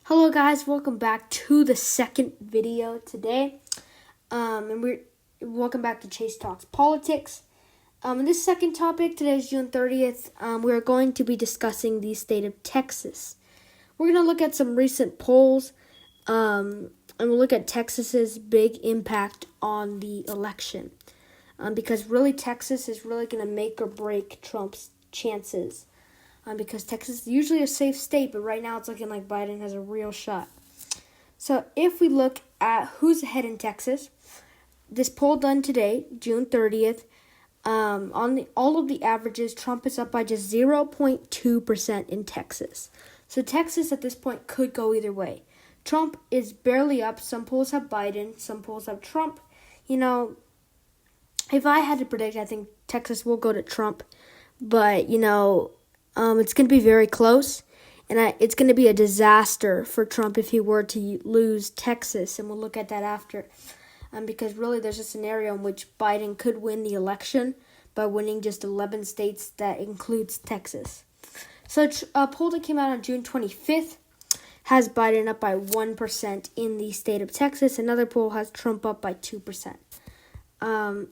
Hello guys, welcome back to the second video today. Welcome back to Chase Talks Politics. In this second topic, today is June 30th. We're going to be discussing the state of Texas. We're going to look at some recent polls, and we'll look at Texas's big impact on the election. Because really Texas is really going to make or break Trump's chances. Because Texas is usually a safe state, but right now it's looking like Biden has a real shot. So if we look at who's ahead in Texas, this poll done today, June 30th, all of the averages, Trump is up by just 0.2% in Texas. So Texas at this point could go either way. Trump is barely up. Some polls have Biden, some polls have Trump. If I had to predict, I think Texas will go to Trump. But, it's going to be very close, and it's going to be a disaster for Trump if he were to lose Texas, and we'll look at that after. Because really there's a scenario in which Biden could win the election by winning just 11 states that includes Texas. So a poll that came out on June 25th has Biden up by 1% in the state of Texas. Another poll has Trump up by 2%.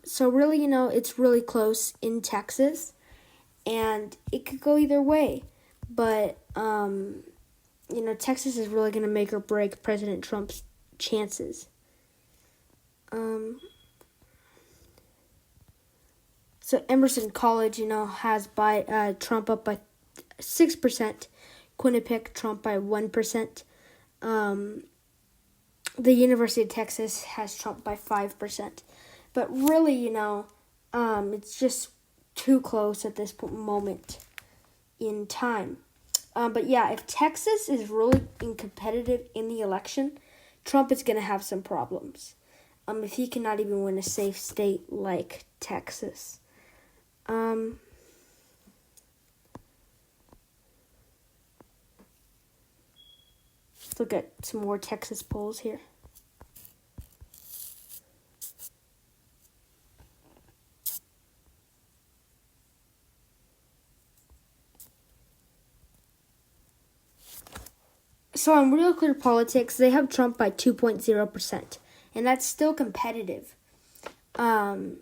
So really, it's really close in Texas. And it could go either way. But, Texas is really going to make or break President Trump's chances. So Emerson College, has Trump up by 6%. Quinnipiac, Trump by 1%. The University of Texas has Trump by 5%. But really, it's just too close at this moment in time. But yeah, if Texas is really competitive in the election, Trump is going to have some problems. If he cannot even win a safe state like Texas. Let's look at some more Texas polls here. So on Real Clear Politics, they have Trump by 2.0%, and that's still competitive. Things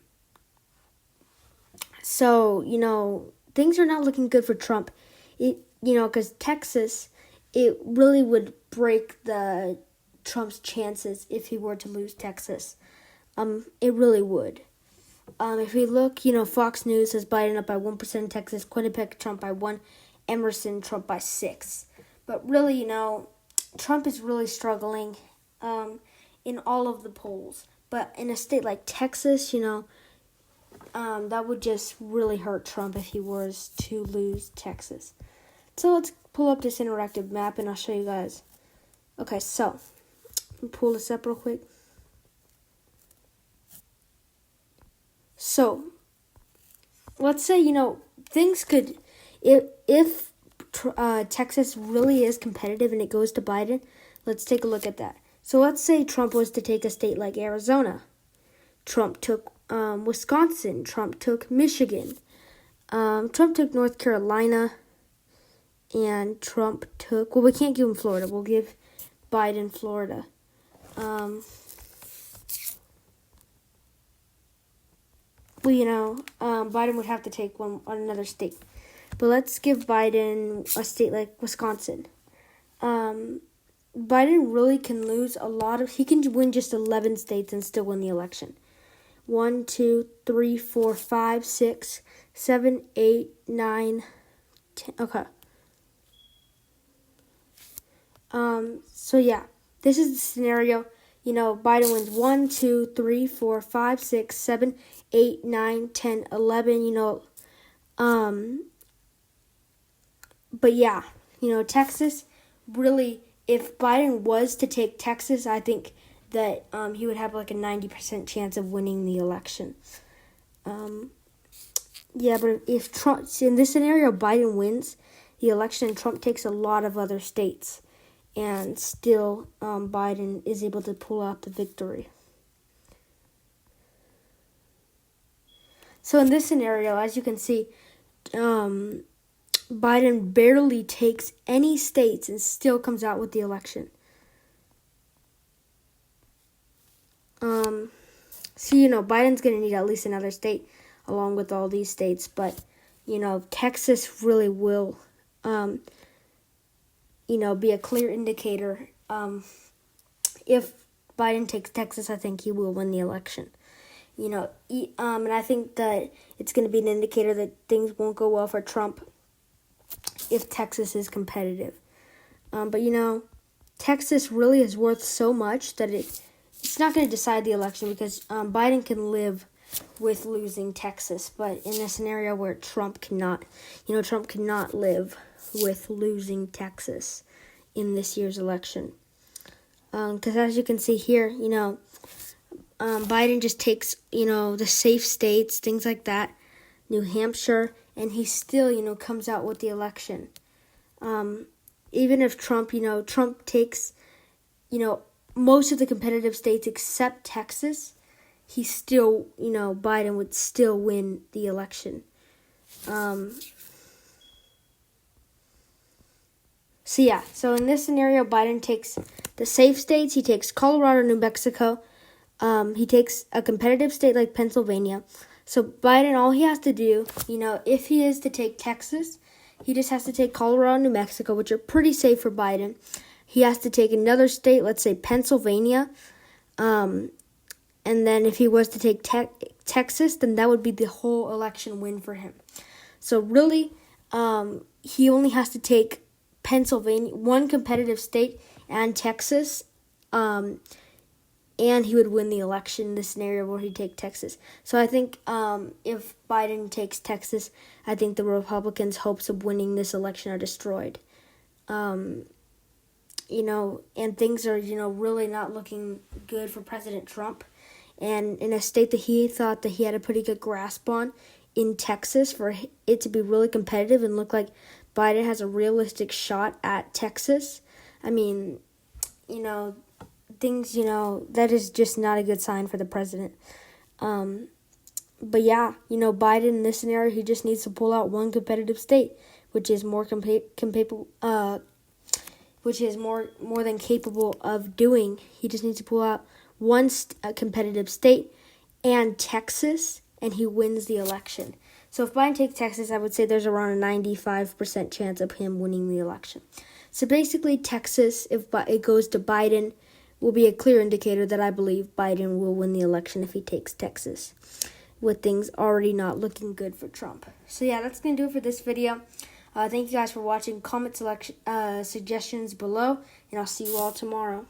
are not looking good for Trump. Because Texas, it really would break Trump's chances if he were to lose Texas. It really would. If we look, Fox News has Biden up by 1% in Texas, Quinnipiac, Trump by 1%, Emerson, Trump by 6%. But really, Trump is really struggling in all of the polls. But in a state like Texas, that would just really hurt Trump if he was to lose Texas. So let's pull up this interactive map and I'll show you guys. Okay, so pull this up real quick. So let's say, things could, if Texas really is competitive and it goes to Biden, let's take a look at that. So let's say Trump was to take a state like Arizona. Trump took Wisconsin. Trump took Michigan. Trump took North Carolina. And Trump took, we can't give him Florida. We'll give Biden Florida. Biden would have to take another state. But let's give Biden a state like Wisconsin. Biden really can lose he can win just 11 states and still win the election. 1, 2, 3, 4, 5, 6, 7, 8, 9, 10. Okay. So yeah, this is the scenario. Biden wins 1, 2, 3, 4, 5, 6, 7, 8, 9, 10, 11, But yeah, Texas, really, if Biden was to take Texas, I think that he would have like a 90% chance of winning the election. But if Trump, in this scenario, Biden wins the election, Trump takes a lot of other states, and still Biden is able to pull out the victory. So in this scenario, as you can see, Biden barely takes any states and still comes out with the election. So, Biden's going to need at least another state along with all these states. But, Texas really will, be a clear indicator. If Biden takes Texas, I think he will win the election. And I think that it's going to be an indicator that things won't go well for Trump if Texas is competitive. But Texas really is worth so much that it's not going to decide the election because Biden can live with losing Texas. But in a scenario where Trump cannot live with losing Texas in this year's election. Because as you can see here, Biden just takes, the safe states, things like that, New Hampshire, and he still, comes out with the election. Even if Trump, Trump takes, most of the competitive states except Texas, he still, Biden would still win the election. So in this scenario, Biden takes the safe states. He takes Colorado, New Mexico. He takes a competitive state like Pennsylvania. So Biden, all he has to do, if he is to take Texas, he just has to take Colorado, New Mexico, which are pretty safe for Biden. He has to take another state, let's say Pennsylvania. And then if he was to take Texas, then that would be the whole election win for him. So really, he only has to take Pennsylvania, one competitive state, and Texas, and he would win the election in the scenario where he take Texas. So I think if Biden takes Texas, I think the Republicans' hopes of winning this election are destroyed. And things are, really not looking good for President Trump. And in a state that he thought that he had a pretty good grasp on, in Texas, for it to be really competitive and look like Biden has a realistic shot at Texas, I mean, things, that is just not a good sign for the president. But yeah, Biden in this scenario, he just needs to pull out one competitive state, which is more which is more than capable of doing. He just needs to pull out one competitive state and Texas, and he wins the election. So if Biden takes Texas, I would say there's around a 95% chance of him winning the election. So basically, Texas, if it goes to Biden, will be a clear indicator that I believe Biden will win the election if he takes Texas, with things already not looking good for Trump. So yeah, that's going to do it for this video. Thank you guys for watching. Comment suggestions below, and I'll see you all tomorrow.